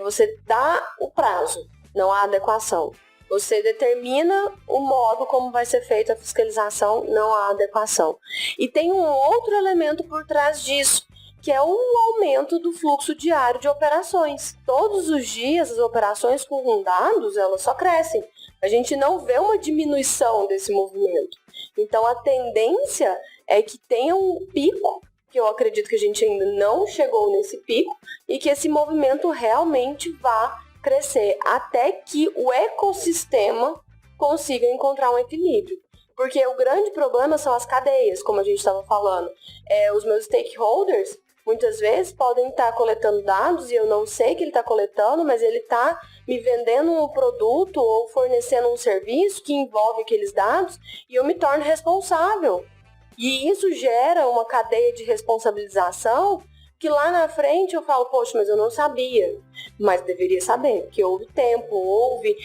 Você dá o prazo, não há adequação. Você determina o modo como vai ser feita a fiscalização, não há adequação. E tem um outro elemento por trás disso, que é o aumento do fluxo diário de operações. Todos os dias as operações com dados, elas só crescem. A gente não vê uma diminuição desse movimento. Então a tendência é que tenha um pico, que eu acredito que a gente ainda não chegou nesse pico, e que esse movimento realmente vá crescer até que o ecossistema consiga encontrar um equilíbrio. Porque o grande problema são as cadeias, como a gente estava falando. Os meus stakeholders, muitas vezes, podem estar coletando dados e eu não sei que ele está coletando, mas ele está me vendendo um produto ou fornecendo um serviço que envolve aqueles dados e eu me torno responsável. E isso gera uma cadeia de responsabilização que lá na frente eu falo, poxa, mas eu não sabia. Mas deveria saber, porque houve tempo, houve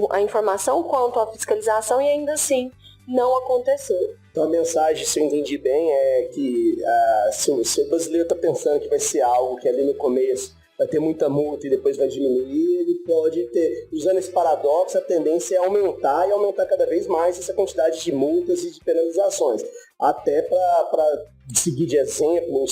a informação quanto à fiscalização e ainda assim não aconteceu. Então a mensagem, se eu entendi bem, é que se o brasileiro está pensando que vai ser algo que ali no começo vai ter muita multa e depois vai diminuir, ele pode ter, usando esse paradoxo, a tendência é aumentar e aumentar cada vez mais essa quantidade de multas e de penalizações. Até para seguir de exemplo,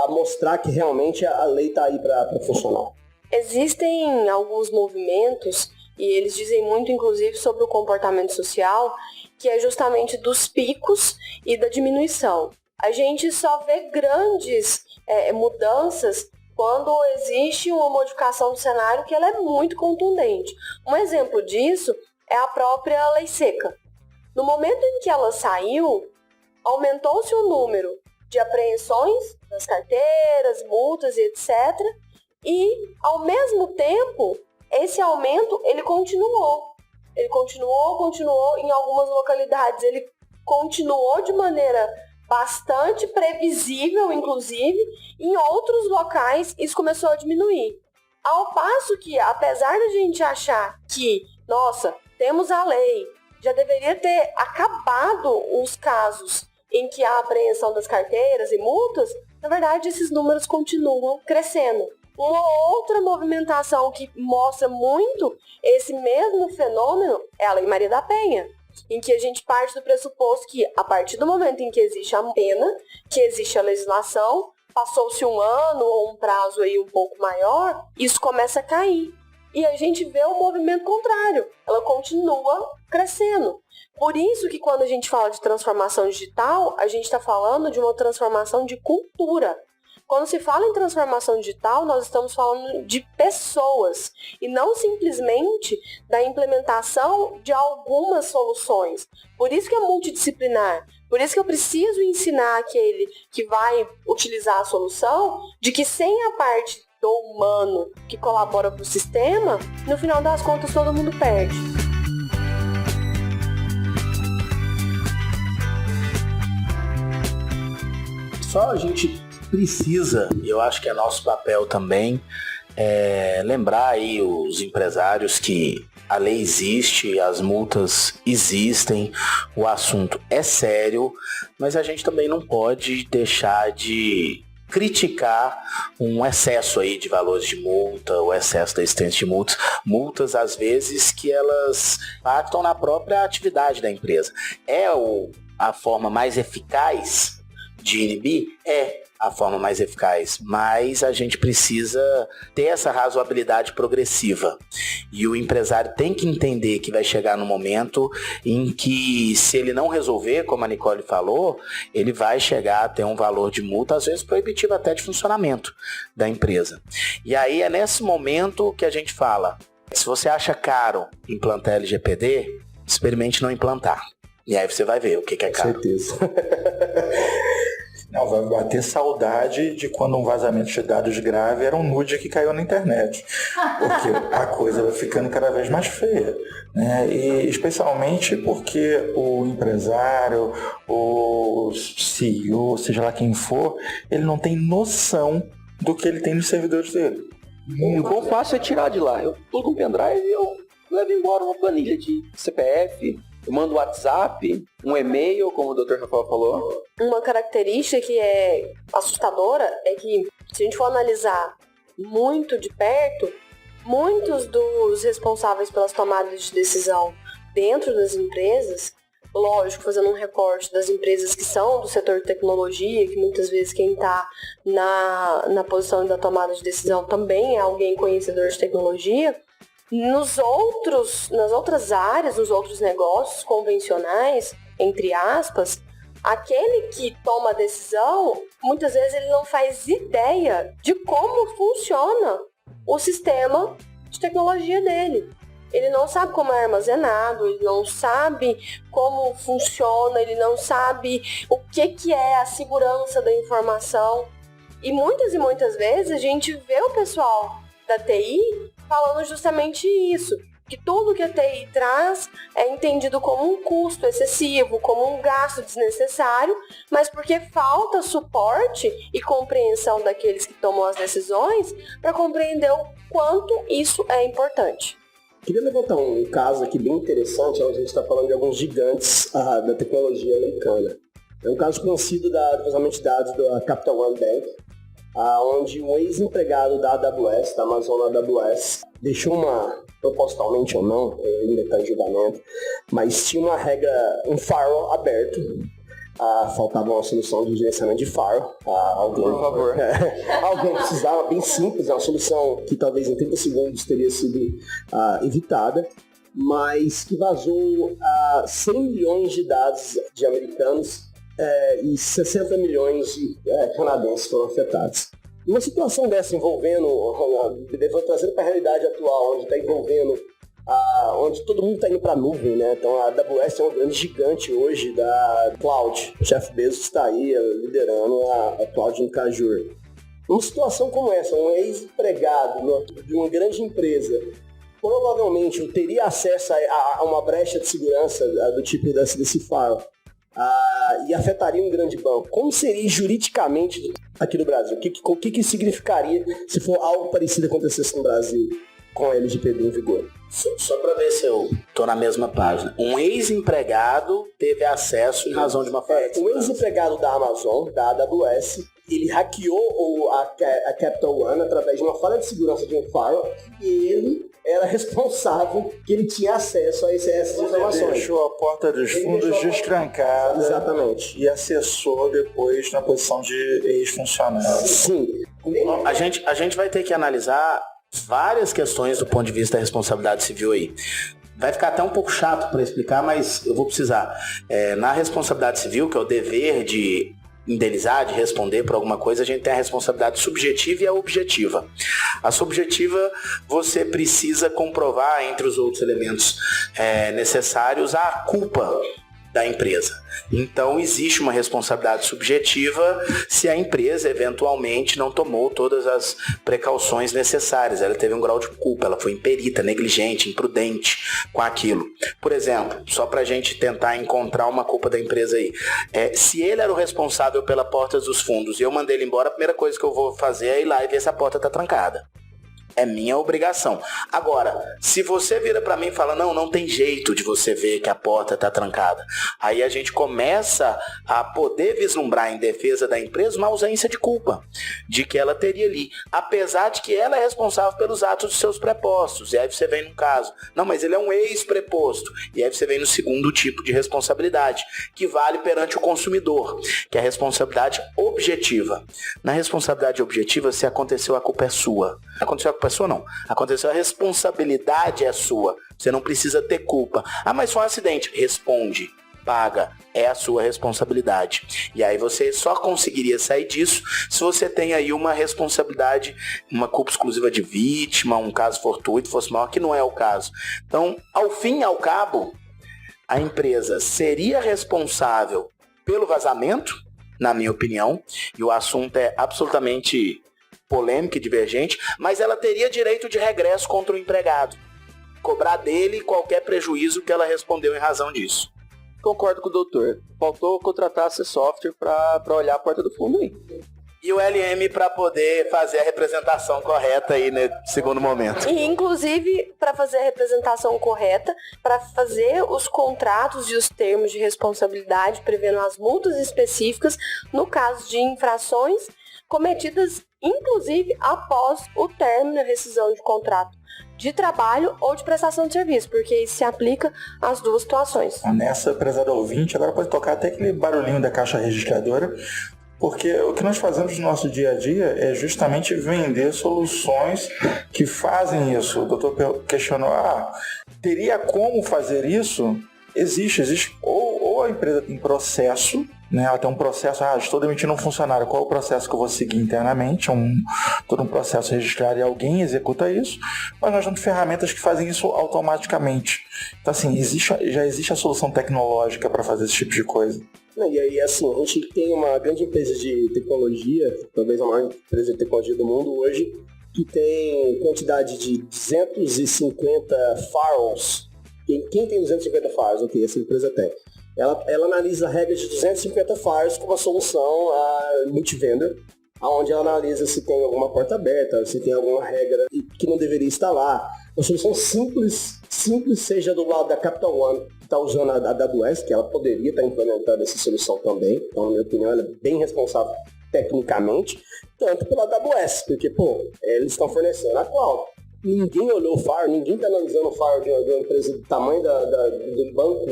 mostrar que realmente a lei está aí para funcionar. Existem alguns movimentos, e eles dizem muito, inclusive, sobre o comportamento social, que é justamente dos picos e da diminuição. A gente só vê grandes mudanças quando existe uma modificação do cenário que ela é muito contundente. Um exemplo disso é a própria lei seca. No momento em que ela saiu, aumentou-se o número de apreensões das carteiras, multas e etc. E, ao mesmo tempo, esse aumento ele continuou. Ele continuou em algumas localidades. Ele continuou de maneira bastante previsível, inclusive. Em outros locais, isso começou a diminuir. Ao passo que, apesar da gente achar que, nossa, temos a lei, já deveria ter acabado os casos em que há apreensão das carteiras e multas, na verdade, esses números continuam crescendo. Uma outra movimentação que mostra muito esse mesmo fenômeno é a Lei Maria da Penha, em que a gente parte do pressuposto que, a partir do momento em que existe a pena, que existe a legislação, passou-se um ano ou um prazo aí um pouco maior, isso começa a cair. E a gente vê o movimento contrário, ela continua crescendo. Por isso que quando a gente fala de transformação digital, a gente está falando de uma transformação de cultura. Quando se fala em transformação digital, nós estamos falando de pessoas e não simplesmente da implementação de algumas soluções. Por isso que é multidisciplinar. Por isso que eu preciso ensinar aquele que vai utilizar a solução de que sem a parte do humano que colabora para o sistema, no final das contas todo mundo perde. Só a gente precisa, e eu acho que é nosso papel também, lembrar aí os empresários que a lei existe, as multas existem, o assunto é sério, mas a gente também não pode deixar de criticar um excesso aí de valores de multa, o excesso da existência de multas às vezes que elas impactam na própria atividade da empresa. É a forma mais eficaz de inibir? É a forma mais eficaz, mas a gente precisa ter essa razoabilidade progressiva. E o empresário tem que entender que vai chegar no momento em que, se ele não resolver, como a Nicole falou, ele vai chegar a ter um valor de multa, às vezes proibitivo até de funcionamento da empresa. E aí é nesse momento que a gente fala, se você acha caro implantar LGPD, experimente não implantar. E aí você vai ver o que é caro. Com certeza. Não, vai bater saudade de quando um vazamento de dados grave era um nude que caiu na internet. Porque a coisa vai ficando cada vez mais feia. Né? E especialmente porque o empresário, o CEO, seja lá quem for, ele não tem noção do que ele tem nos servidores dele. O quão fácil é tirar de lá. Eu plugo um pendrive e eu levo embora uma planilha de CPF, eu mando um WhatsApp, um e-mail, como o Dr. Rafael falou. Uma característica que é assustadora é que, se a gente for analisar muito de perto, muitos dos responsáveis pelas tomadas de decisão dentro das empresas, lógico, fazendo um recorte das empresas que são do setor de tecnologia, que muitas vezes quem está na posição da tomada de decisão também é alguém conhecedor de tecnologia. Nas outras áreas, nos outros negócios convencionais, entre aspas, aquele que toma a decisão, muitas vezes ele não faz ideia de como funciona o sistema de tecnologia dele. Ele não sabe como é armazenado, ele não sabe como funciona, ele não sabe o que é a segurança da informação. E muitas vezes a gente vê o pessoal da TI falando justamente isso, que tudo que a TI traz é entendido como um custo excessivo, como um gasto desnecessário, mas porque falta suporte e compreensão daqueles que tomam as decisões para compreender o quanto isso é importante. Queria levantar um caso aqui bem interessante, onde a gente está falando de alguns gigantes da tecnologia americana. É um caso conhecido do vazamento de dados da Capital One Bank, onde um ex-empregado da AWS, da Amazon AWS, deixou propositalmente ou não, ainda está em julgamento, mas tinha uma regra, um firewall aberto. Faltava uma solução de gerenciamento de firewall. Por favor. Alguém precisava, bem simples, uma solução que talvez em 30 segundos teria sido evitada, mas que vazou 100 milhões de dados de americanos e 60 milhões de canadenses foram afetados. Uma situação dessa envolvendo, trazendo para a realidade atual, onde está envolvendo, onde todo mundo está indo para a nuvem, né? Então a AWS é um grande gigante hoje da cloud. O Jeff Bezos está aí liderando a cloud no Azure. Uma situação como essa, um ex-empregado de uma grande empresa, provavelmente eu teria acesso a uma brecha de segurança do tipo desse firewall. E afetaria um grande banco. Como seria juridicamente aqui no Brasil? O que significaria se for algo parecido acontecesse no Brasil com a LGPD em vigor? Só para ver se eu tô na mesma página. Um ex-empregado teve acesso em razão de uma falha. Um ex-empregado da Amazon, da AWS, ele hackeou a Capital One através de uma falha de segurança de um firewall e ele era responsável, que ele tinha acesso a essas informações. Deixou a porta dos fundos destrancada. Exatamente. E acessou depois na posição de ex-funcionário. Sim. A gente vai ter que analisar várias questões do ponto de vista da responsabilidade civil aí. Vai ficar até um pouco chato para explicar, mas eu vou precisar. Na responsabilidade civil, que é o dever de indenizar, de responder por alguma coisa, a gente tem a responsabilidade subjetiva e a objetiva. A subjetiva, você precisa comprovar, entre os outros elementos necessários, a culpa da empresa. Então, existe uma responsabilidade subjetiva se a empresa, eventualmente, não tomou todas as precauções necessárias. Ela teve um grau de culpa, ela foi imperita, negligente, imprudente com aquilo. Por exemplo, só para a gente tentar encontrar uma culpa da empresa aí. Se ele era o responsável pela porta dos fundos e eu mandei ele embora, a primeira coisa que eu vou fazer é ir lá e ver se a porta está trancada. É minha obrigação. Agora, se você vira para mim e fala, não tem jeito de você ver que a porta está trancada, aí a gente começa a poder vislumbrar em defesa da empresa uma ausência de culpa, de que ela teria ali, apesar de que ela é responsável pelos atos de seus prepostos. E aí você vem num caso, não, mas ele é um ex-preposto. E aí você vem no segundo tipo de responsabilidade, que vale perante o consumidor, que é a responsabilidade objetiva. Na responsabilidade objetiva, se aconteceu, a culpa é sua. Aconteceu a culpa é sua, não. Aconteceu, a responsabilidade é sua. Você não precisa ter culpa. Ah, mas foi um acidente. Responde. Paga. É a sua responsabilidade. E aí você só conseguiria sair disso se você tem aí uma responsabilidade, uma culpa exclusiva de vítima, um caso fortuito, fosse maior, que não é o caso. Então, ao fim e ao cabo, a empresa seria responsável pelo vazamento, na minha opinião, e o assunto é absolutamente polêmico e divergente, mas ela teria direito de regresso contra o empregado, cobrar dele qualquer prejuízo que ela respondeu em razão disso. Concordo com o doutor. Faltou contratar esse software para olhar a porta do fundo aí. E o LM para poder fazer a representação correta aí no segundo momento. E inclusive para fazer a representação correta, para fazer os contratos e os termos de responsabilidade, prevendo as multas específicas no caso de infrações cometidas inclusive após o término da rescisão de contrato de trabalho ou de prestação de serviço, porque isso se aplica às duas situações. Nessa, prezado ouvinte, agora pode tocar até aquele barulhinho da caixa registradora, porque o que nós fazemos no nosso dia a dia é justamente vender soluções que fazem isso. O doutor questionou, teria como fazer isso? Existe. Ou a empresa tem processo, né? Ela tem um processo, estou demitindo um funcionário, qual é o processo que eu vou seguir internamente? Todo um processo registrado e alguém executa isso, mas nós temos ferramentas que fazem isso automaticamente. Então, assim, já existe a solução tecnológica para fazer esse tipo de coisa. E aí, assim, a gente tem uma grande empresa de tecnologia, talvez a maior empresa de tecnologia do mundo hoje, que tem quantidade de 250 firewalls. Quem tem 250 firewalls? Ok, essa empresa tem. Ela analisa regras de 250 firewalls com uma solução multivendor, onde ela analisa se tem alguma porta aberta, se tem alguma regra que não deveria estar lá. Uma solução simples, seja do lado da Capital One, que está usando a AWS, que ela poderia estar implementando essa solução também. Então, na minha opinião, ela é bem responsável tecnicamente, tanto pela AWS, porque, eles estão fornecendo a cloud. Ninguém olhou o firewall, ninguém está analisando o firewall de uma empresa do tamanho do banco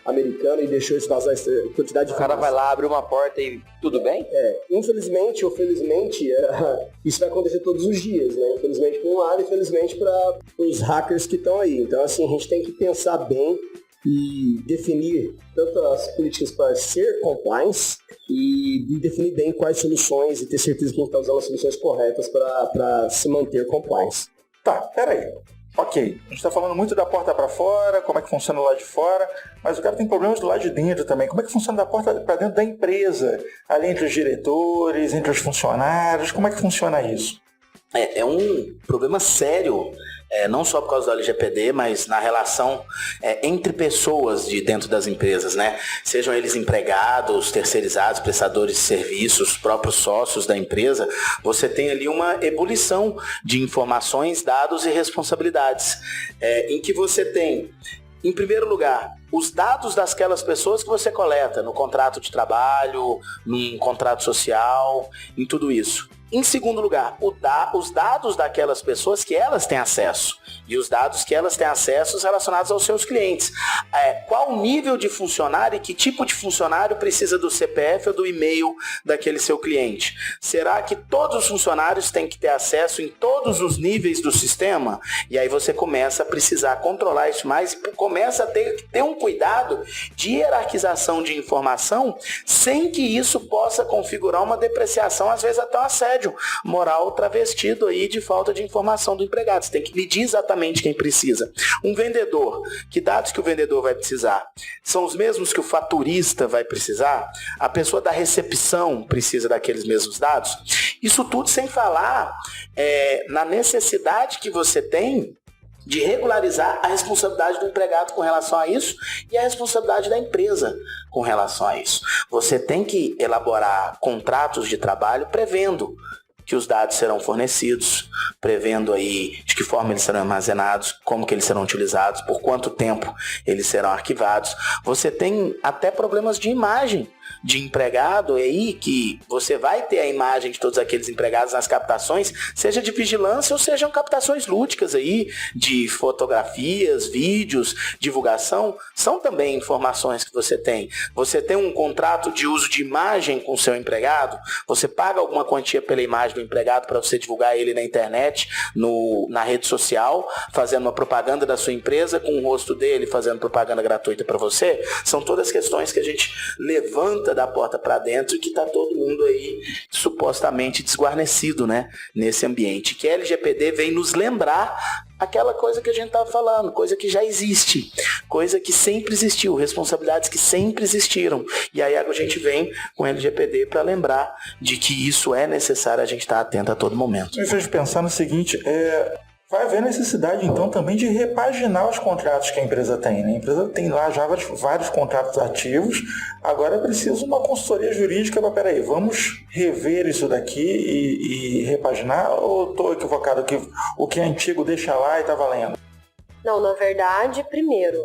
americano e deixou isso vazar essa quantidade de O cara vai lá, abre uma porta e tudo bem? Infelizmente ou felizmente, isso vai acontecer todos os dias, né? Infelizmente para um lado e infelizmente para os hackers que estão aí. Então, assim, a gente tem que pensar bem e definir tanto as políticas para ser compliance e definir bem quais soluções e ter certeza que a gente está usando as soluções corretas para se manter compliance. Tá, peraí. Ok, a gente está falando muito da porta para fora, como é que funciona lá de fora, mas o cara tem problemas do lado de dentro também. Como é que funciona da porta para dentro da empresa? Ali entre os diretores, entre os funcionários, como é que funciona isso? É um problema sério, não só por causa do LGPD, mas na relação entre pessoas de dentro das empresas, né? Sejam eles empregados, terceirizados, prestadores de serviços, próprios sócios da empresa, você tem ali uma ebulição de informações, dados e responsabilidades, em que você tem, em primeiro lugar, os dados daquelas pessoas que você coleta no contrato de trabalho, num contrato social, em tudo isso. Em segundo lugar, os dados daquelas pessoas que elas têm acesso. E os dados que elas têm acesso relacionados aos seus clientes. Qual o nível de funcionário e que tipo de funcionário precisa do CPF ou do e-mail daquele seu cliente? Será que todos os funcionários têm que ter acesso em todos os níveis do sistema? E aí você começa a precisar controlar isso mais e começa a ter um cuidado de hierarquização de informação sem que isso possa configurar uma depreciação, às vezes até um assédio moral travestido aí de falta de informação do empregado. Você tem que medir exatamente quem precisa. Um vendedor, que dados que o vendedor vai precisar? São os mesmos que o faturista vai precisar? A pessoa da recepção precisa daqueles mesmos dados? Isso tudo sem falar na necessidade que você tem de regularizar a responsabilidade do empregado com relação a isso e a responsabilidade da empresa com relação a isso. Você tem que elaborar contratos de trabalho prevendo que os dados serão fornecidos, prevendo aí de que forma eles serão armazenados, como que eles serão utilizados, por quanto tempo eles serão arquivados. Você tem até problemas de imagem de empregado aí, que você vai ter a imagem de todos aqueles empregados nas captações, seja de vigilância ou sejam captações lúdicas aí, de fotografias, vídeos, divulgação, são também informações que você tem. Você tem um contrato de uso de imagem com o seu empregado, você paga alguma quantia pela imagem do empregado para você divulgar ele na internet, na rede social, fazendo uma propaganda da sua empresa com o rosto dele, fazendo propaganda gratuita para você. São todas questões que a gente levanta da porta para dentro e que está todo mundo aí supostamente desguarnecido, né, nesse ambiente. Que a LGPD vem nos lembrar aquela coisa que a gente estava falando, coisa que já existe, coisa que sempre existiu, responsabilidades que sempre existiram. E aí a gente vem com a LGPD para lembrar de que isso é necessário a gente estar atento a todo momento. Me fez pensar no seguinte, vai haver necessidade, então, também de repaginar os contratos que a empresa tem, né? A empresa tem lá já vários contratos ativos, agora é preciso uma consultoria jurídica para, peraí, vamos rever isso daqui e repaginar, ou estou equivocado, que o que é antigo deixa lá e está valendo? Não, na verdade, primeiro,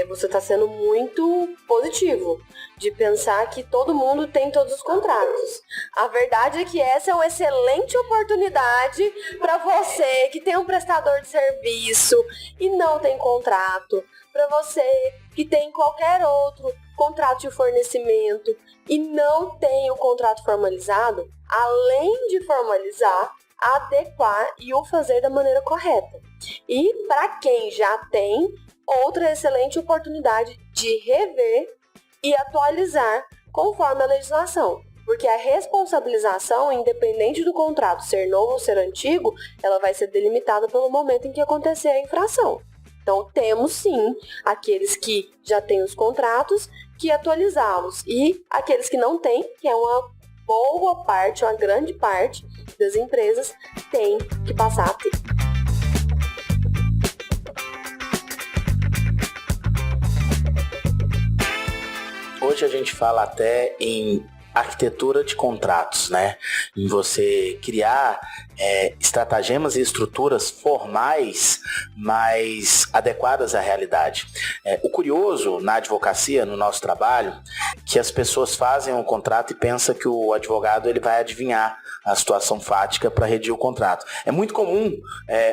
você está sendo muito positivo de pensar que todo mundo tem todos os contratos. A verdade é que essa é uma excelente oportunidade para você que tem um prestador de serviço e não tem contrato, para você que tem qualquer outro contrato de fornecimento e não tem o contrato formalizado, além de formalizar, adequar e o fazer da maneira correta. E para quem já tem, outra excelente oportunidade de rever e atualizar conforme a legislação. Porque a responsabilização, independente do contrato ser novo ou ser antigo, ela vai ser delimitada pelo momento em que acontecer a infração. Então temos sim aqueles que já têm os contratos que atualizá-los e aqueles que não têm, que é uma boa parte, uma grande parte das empresas, tem que passar a ter. Hoje a gente fala até em arquitetura de contratos, né? Em você criar estratagemas e estruturas formais, mais adequadas à realidade. O curioso na advocacia, no nosso trabalho, que as pessoas fazem um contrato e pensam que o advogado ele vai adivinhar a situação fática para redigir o contrato. É muito comum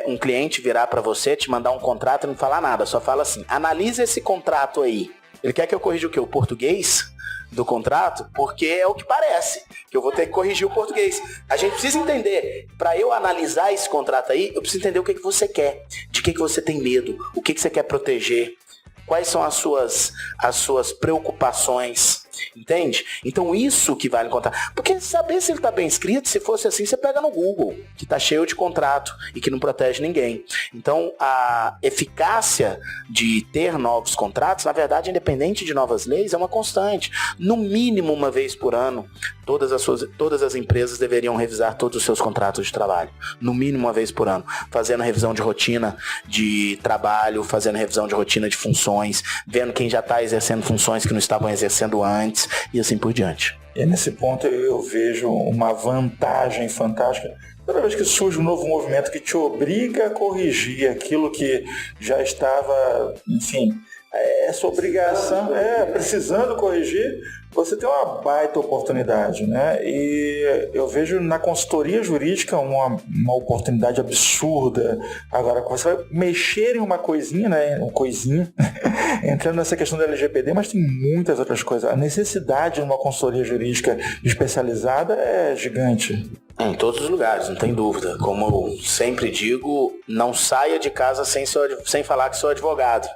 um cliente virar para você, te mandar um contrato e não falar nada, só fala assim, analisa esse contrato aí. Ele quer que eu corrija o quê? O português do contrato? Porque é o que parece, que eu vou ter que corrigir o português. A gente precisa entender, para eu analisar esse contrato aí, eu preciso entender o que você quer, de que você tem medo, o que você quer proteger, quais são as suas preocupações, entende? Então isso que vale contar. Porque saber se ele está bem escrito, se fosse assim, você pega no Google, que está cheio de contrato e que não protege ninguém. Então a eficácia de ter novos contratos, na verdade, independente de novas leis, é uma constante. No mínimo uma vez por ano, todas as empresas deveriam revisar todos os seus contratos de trabalho. No mínimo uma vez por ano. Fazendo revisão de rotina de trabalho, fazendo revisão de rotina de funções, vendo quem já está exercendo funções que não estavam exercendo antes e assim por diante. E nesse ponto eu vejo uma vantagem fantástica. Toda vez que surge um novo movimento que te obriga a corrigir aquilo que já estava, enfim, essa obrigação, precisando corrigir, você tem uma baita oportunidade, né? E eu vejo na consultoria jurídica uma oportunidade absurda. Agora, você vai mexer em uma coisinha, né? Entrando nessa questão do LGPD, mas tem muitas outras coisas. A necessidade de uma consultoria jurídica especializada é gigante. Em todos os lugares, não tem dúvida. Como eu sempre digo, não saia de casa sem falar que sou advogado.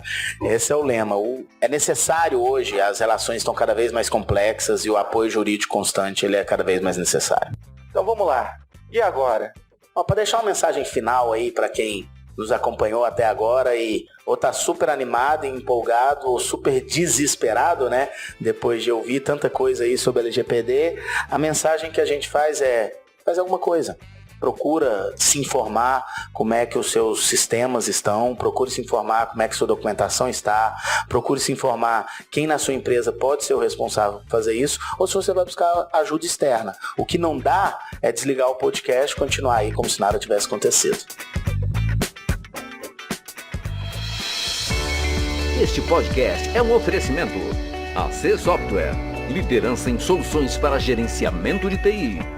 Esse é o lema. É necessário hoje, as relações estão cada vez mais complexas e o apoio jurídico constante ele é cada vez mais necessário. Então vamos lá. E agora? Para deixar uma mensagem final aí para quem nos acompanhou até agora e ou tá super animado, empolgado ou super desesperado, né? Depois de ouvir tanta coisa aí sobre a LGPD, a mensagem que a gente faz é: faz alguma coisa. Procura se informar como é que os seus sistemas estão, procure se informar como é que sua documentação está, procure se informar quem na sua empresa pode ser o responsável por fazer isso, ou se você vai buscar ajuda externa. O que não dá é desligar o podcast e continuar aí como se nada tivesse acontecido. Este podcast é um oferecimento AC Software, liderança em soluções para gerenciamento de TI.